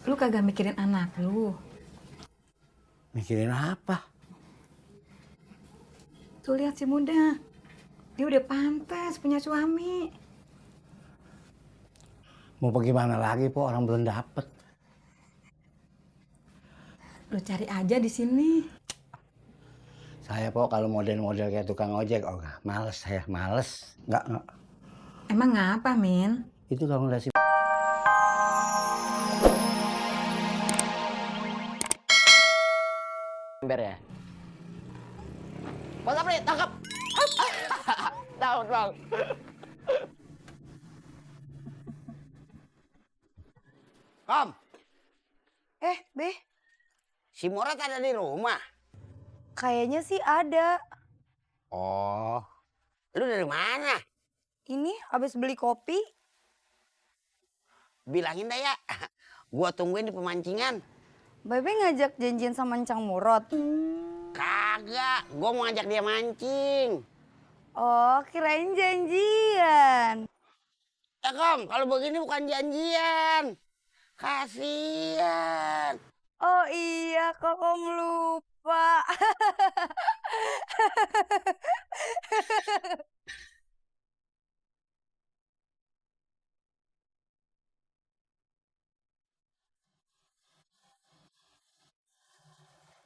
Lu kagak mikirin anak lu. Mikirin apa? Tuh lihat si muda. Dia udah pantas punya suami. Mau pergi mana lagi, Po? Orang belum dapet. Lu cari aja di sini. Saya, Po, kalau model-model kayak tukang ojek, oh, males saya, males. Nggak. Emang ngapa, Min? Itu kalau ngeliat si ember ya. Bang Sapri, tangkap. Daun, Bang. Kom, Be, si Morat ada di rumah. kayaknya sih ada. Oh, lu dari mana? Ini habis beli kopi. Bilangin dah ya. Gua tungguin di pemancingan. Bebe ngajak janjian sama Encang Murad. Kagak, gua mau ngajak dia mancing. Oh, kirain janjian. Ya, Kom, kalau begini bukan janjian. Kasian. Oh iya, kok om lupa.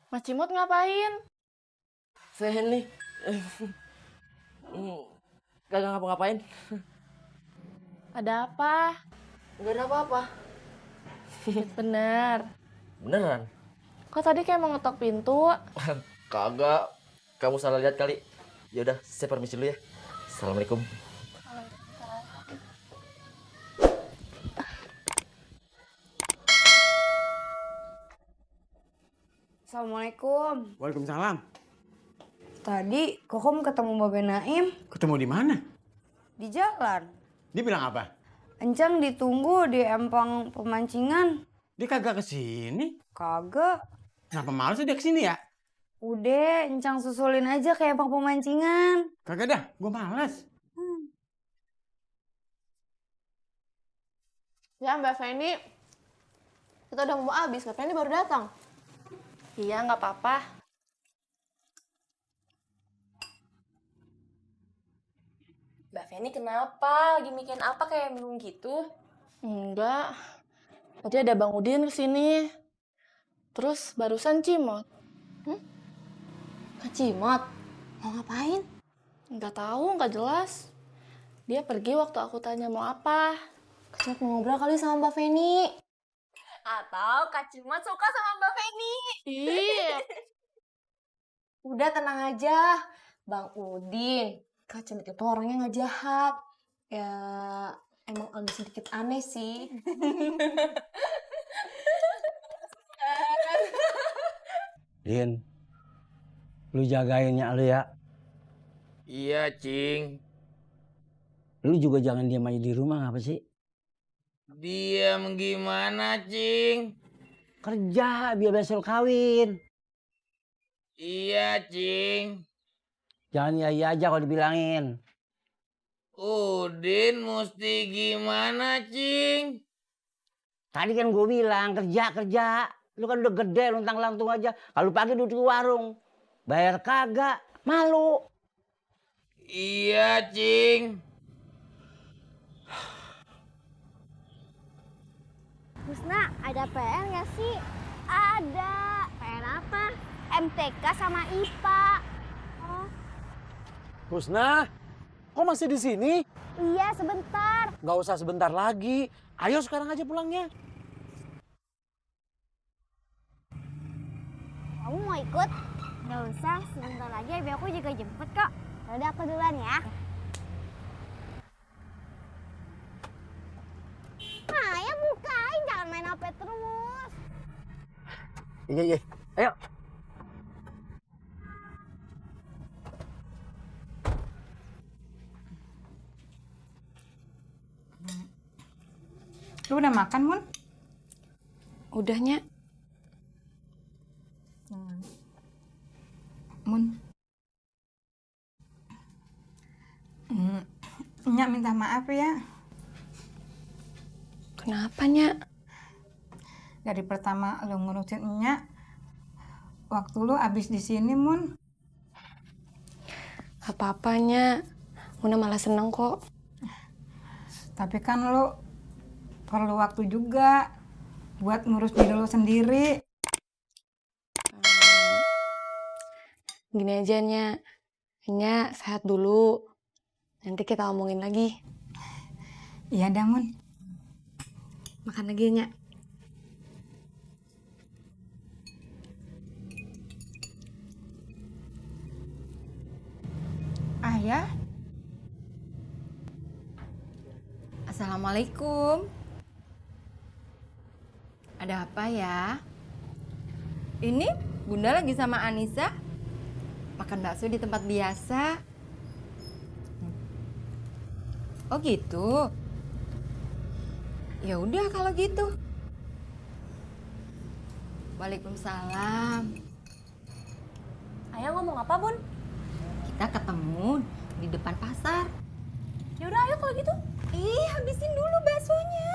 Mas Cimot ngapain? Saya nih kagak ngapa-ngapain. Ada apa? Nggak ada apa-apa. Bener. Beneran? Kok tadi kayak mau ngetok pintu? Kagak. Kamu salah lihat kali. Ya udah, saya permisi dulu ya. Assalamualaikum. Assalamualaikum. Waalaikumsalam. Tadi Kokom ketemu Babe Naim Ketemu di mana? di jalan. Dia bilang apa? Encang ditunggu di empang pemancingan. Dia kagak kesini. Kagak. Kenapa malas dia kesini ya? Udah, Encang susulin aja ke empang pemancingan. Kagak dah, gue malas. Ya Mbak Feni, kita udah mau habis, Mbak Feni baru datang. Iya, nggak apa-apa. Mbak Feni kenapa? Lagi mikirin apa kayak bingung gitu? Enggak. Tadi ada Bang Udin kesini. Terus barusan Cimot. Kak Cimot, mau ngapain? Nggak tahu, nggak jelas. Dia pergi waktu aku tanya mau apa. Kak Cimot mau ngobrol kali sama Mbak Feni. Atau Kak Cimot suka sama Mbak Feni. Iya. Udah tenang aja, Bang Udin. Kak Cimot itu orangnya nggak jahat. Ya, emang agak sedikit aneh sih. Din, lu jagainnya lu ya. Iya, Cing. Lu juga jangan diam aja di rumah, ngapa sih? Diam gimana, Cing? Kerja biar besok kawin. Iya, Cing. Jangan iya aja kalau dibilangin. Udin mesti gimana, Cing? Tadi kan gue bilang kerja. Lu kan udah gede, luntang-lantung aja. Kalau pagi duduk di warung, bayar kagak, malu. Iya, Cing. Husna, ada PR nggak sih? Ada. PR apa? MTK sama IPA. Oh. Husna, kok masih di sini? Iya, sebentar. Nggak usah sebentar lagi. Ayo sekarang aja pulangnya. Kamu mau ikut? Nggak usah, sebentar lagi Abi aku juga jemput kok. Yaudah aku duluan ya. Nah, ya bukain, jangan main HP terus. Iya. Ayo. Lu udah makan, Mun? Udahnya. Mun. Nyak minta maaf ya. Kenapa, Nya? Dari pertama lo ngurusin Enya, waktu lo abis di sini, Mun. Apa-apanya, Muna malah seneng kok. Tapi kan lo perlu waktu juga buat ngurus diri lo sendiri. Gini aja, Nya sehat dulu. Nanti kita omongin lagi. Iya dah, Mun. Makan lagi, Nya. Ayah. Assalamualaikum. Ada apa ya? Ini Bunda lagi sama Anissa makan bakso di tempat biasa. Oh gitu. Ya udah kalau gitu. Waalaikumsalam. Ayah ngomong apa, Bun? Kita ketemu di depan pasar. Ya udah, ayo kalau gitu. Habisin dulu baksonya.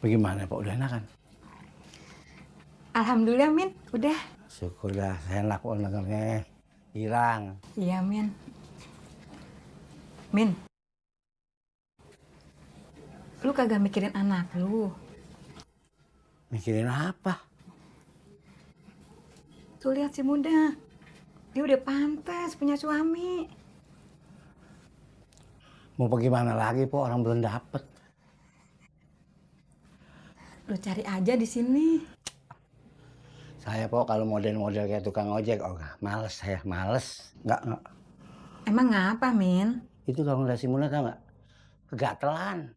Bagaimana Pak, udah enakan? Alhamdulillah, Min. Udah. Syukur dah, enak kok dengernya. Hirang. Iya, Min. Min. Lu kagak mikirin anak lu. Mikirin apa? Tuh lihat si Muda. Dia udah pantas punya suami. Mau bagaimana lagi, Po? Orang belum dapet. Lu cari aja di sini. Saya, Po, kalau model-model kayak tukang ojek, males saya, males. Enggak. Emang ngapa, Min? Itu kalau ngeliat si Muna, tau nggak? Kegatelan.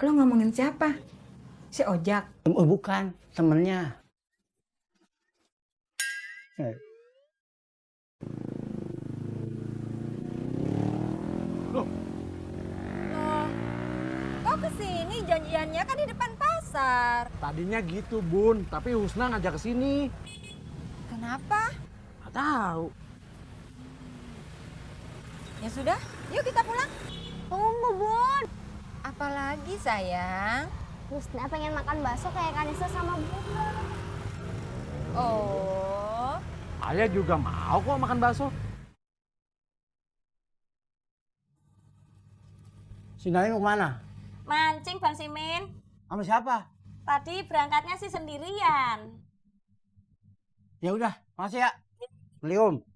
Lu ngomongin siapa? Si Ojak. Bukan, temennya. Kok kesini? Janjiannya kan di depan pasar. Tadinya gitu, Bun. Tapi Husna ngajak ke sini. Kenapa? Nggak tahu. Ya sudah, yuk kita pulang. Tunggu, Bun. Apalagi sayang? Husna pengen makan bakso kayak Kanisa sama Bunda. Oh, Ayah juga mau kok makan bakso. Si Naim mau kemana? Mancing, Bang Simin. Sama siapa? Tadi berangkatnya sih sendirian. Ya udah, makasih ya. Assalamualaikum.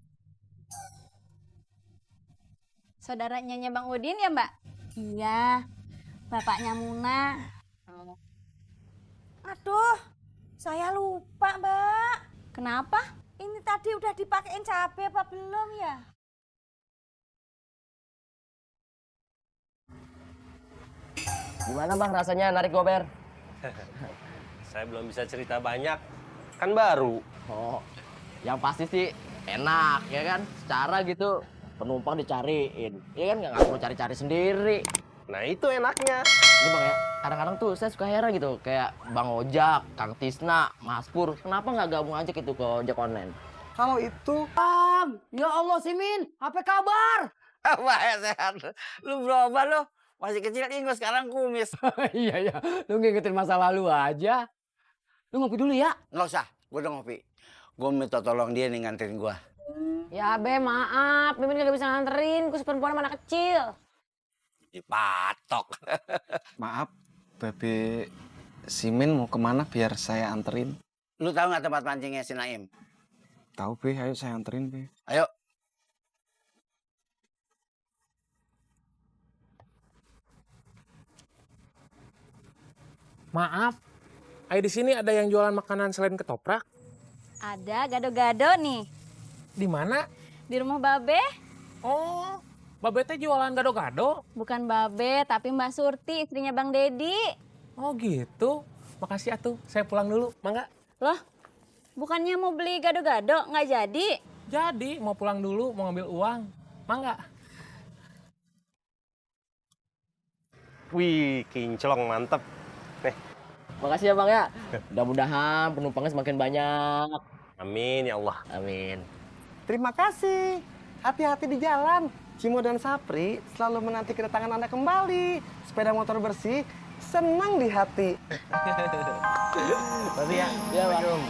Saudaranya Bang Udin ya, Mbak? Iya, bapaknya Muna. Aduh, saya lupa, Mbak. Kenapa? Ini tadi udah dipakein cabai apa belum ya? Gimana Bang rasanya narik gober? Saya belum bisa cerita banyak, kan baru. Oh, yang pasti sih enak ya kan? Secara gitu penumpang dicariin, ya kan nggak perlu cari-cari sendiri. Nah itu enaknya. Ini Bang ya, kadang-kadang tuh saya suka heran gitu, kayak Bang Ojak, Kang Tisna, Mas Pur, kenapa nggak gabung aja gitu ke ojek online? Kalau itu... Ya Allah, Simin, apa kabar? Apa ya, sehat? Lu berubah lu. Masih kecil ingus, sekarang kumis. Iya, lu ngingetin masa lalu aja. Lu ngopi dulu ya? Nggak usah, gue udah ngopi. Gue minta tolong dia nih nganterin gue. ya Be, maaf. Mimin gak bisa nganterin, gue seperempuan sama anak kecil. Dipatok. Maaf, Bebe Simin mau kemana biar saya anterin? Lu tahu nggak tempat mancingnya si Naim? Tahu, Be. Ayo saya anterin, Be. Ayo. Maaf, di sini ada yang jualan makanan selain ketoprak? Ada gado-gado nih. Di mana? Di rumah Babe. Oh, Babe teh jualan gado-gado? Bukan Babe, tapi Mbak Surti, istrinya Bang Dedi. Oh gitu. Makasih atuh, saya pulang dulu, mangga. Loh, bukannya mau beli gado-gado, nggak jadi? Jadi, mau pulang dulu, mau ngambil uang. Mangga. Wih, kinclong mantep. Nih. Makasih ya Bang ya. Mudah-mudahan penumpangnya semakin banyak. Amin ya Allah. Amin. Terima kasih. hati-hati di jalan. Cimo dan Sapri selalu menanti kedatangan Anda kembali. Sepeda motor bersih, senang di hati. Tapi ya, ya Bang.